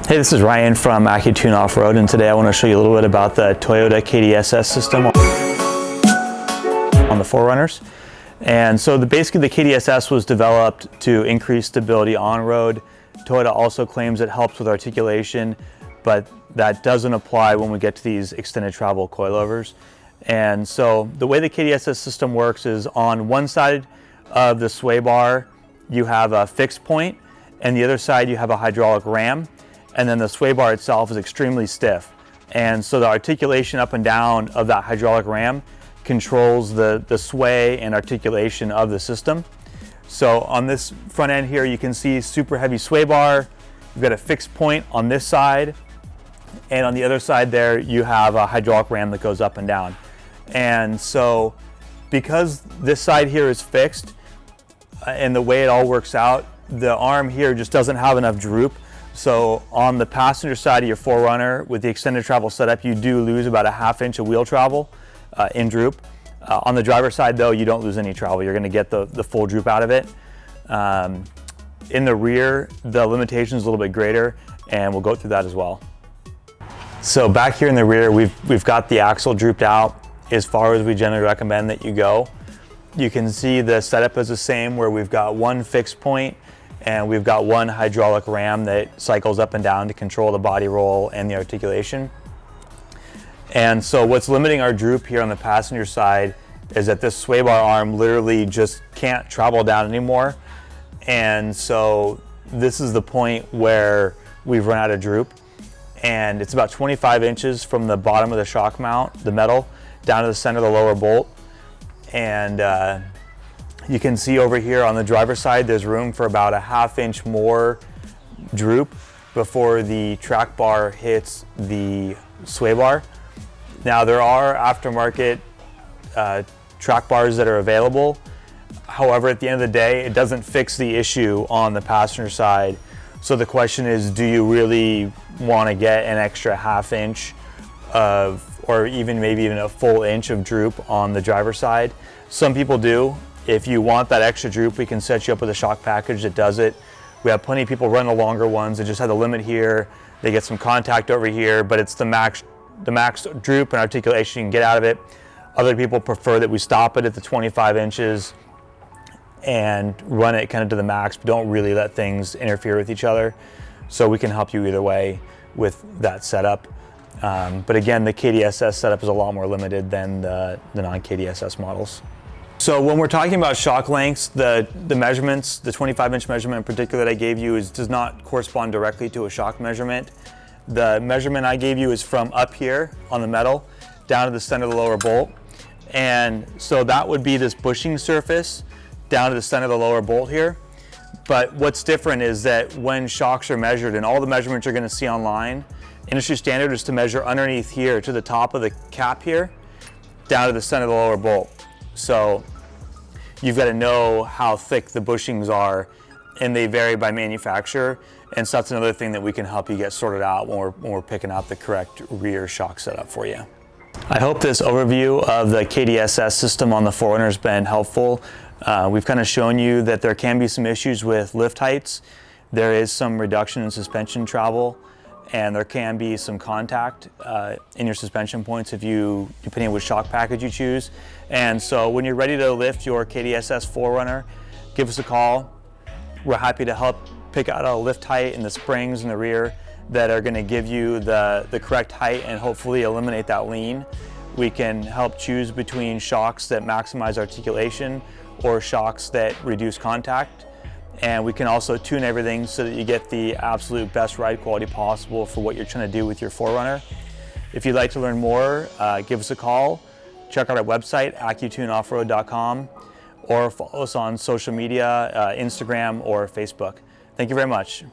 Hey, this is Ryan from AccuTune Offroad, and today I want to show you a little bit about the Toyota KDSS system on the 4Runners. And so basically the KDSS was developed to increase stability on road. Toyota also claims it helps with articulation, but that doesn't apply when we get to these extended travel coilovers. And so the way the KDSS system works is on one side of the sway bar you have a fixed point, and the other side you have a hydraulic ram. And then the sway bar itself is extremely stiff. And so the articulation up and down of that hydraulic ram controls the sway and articulation of the system. So on this front end here, you can see super heavy sway bar. You've got a fixed point on this side. And on the other side there, you have a hydraulic ram that goes up and down. And so because this side here is fixed and the way it all works out, the arm here just doesn't have enough droop. So on the passenger side of your 4Runner with the extended travel setup, you do lose about a ½ inch of wheel travel in droop. On the driver's side though, you don't lose any travel. You're gonna get the full droop out of it. In the rear, the limitation is a little bit greater, and we'll go through that as well. So back here in the rear, we've got the axle drooped out as far as we generally recommend that you go. You can see the setup is the same, where we've got one fixed point and we've got one hydraulic ram that cycles up and down to control the body roll and the articulation. And so what's limiting our droop here on the passenger side is that this sway bar arm literally just can't travel down anymore. And so this is the point where we've run out of droop. And it's about 25 inches from the bottom of the shock mount, the metal, down to the center of the lower bolt. And you can see over here on the driver's side, there's room for about a ½ inch more droop before the track bar hits the sway bar. Now there are aftermarket track bars that are available. However, at the end of the day, it doesn't fix the issue on the passenger side. So the question is, do you really want to get an extra ½ inch or maybe even a full inch of droop on the driver's side? Some people do. If you want that extra droop, we can set you up with a shock package that does it. We have plenty of people run the longer ones that just have the limit here. They get some contact over here, but it's the max droop and articulation you can get out of it. Other people prefer that we stop it at the 25 inches and run it kind of to the max, but don't really let things interfere with each other. So we can help you either way with that setup. But again, the KDSS setup is a lot more limited than the non-KDSS models. So when we're talking about shock lengths, the measurements, the 25-inch measurement in particular that I gave you does not correspond directly to a shock measurement. The measurement I gave you is from up here on the metal down to the center of the lower bolt. And so that would be this bushing surface down to the center of the lower bolt here. But what's different is that when shocks are measured, and all the measurements you're going to see online, industry standard is to measure underneath here to the top of the cap here down to the center of the lower bolt. So you've got to know how thick the bushings are, and they vary by manufacturer. And so that's another thing that we can help you get sorted out when we're picking out the correct rear shock setup for you. I hope this overview of the KDSS system on the 4Runner has been helpful. We've kind of shown you that there can be some issues with lift heights. There is some reduction in suspension travel, and there can be some contact in your suspension points depending on which shock package you choose. And so when you're ready to lift your KDSS 4Runner, give us a call. We're happy to help pick out a lift height and the springs in the rear that are going to give you the correct height and hopefully eliminate that lean. We can help choose between shocks that maximize articulation or shocks that reduce contact. And we can also tune everything so that you get the absolute best ride quality possible for what you're trying to do with your 4Runner. If you'd like to learn more, give us a call. Check out our website, AccuTuneOffroad.com, or follow us on social media, Instagram or Facebook. Thank you very much.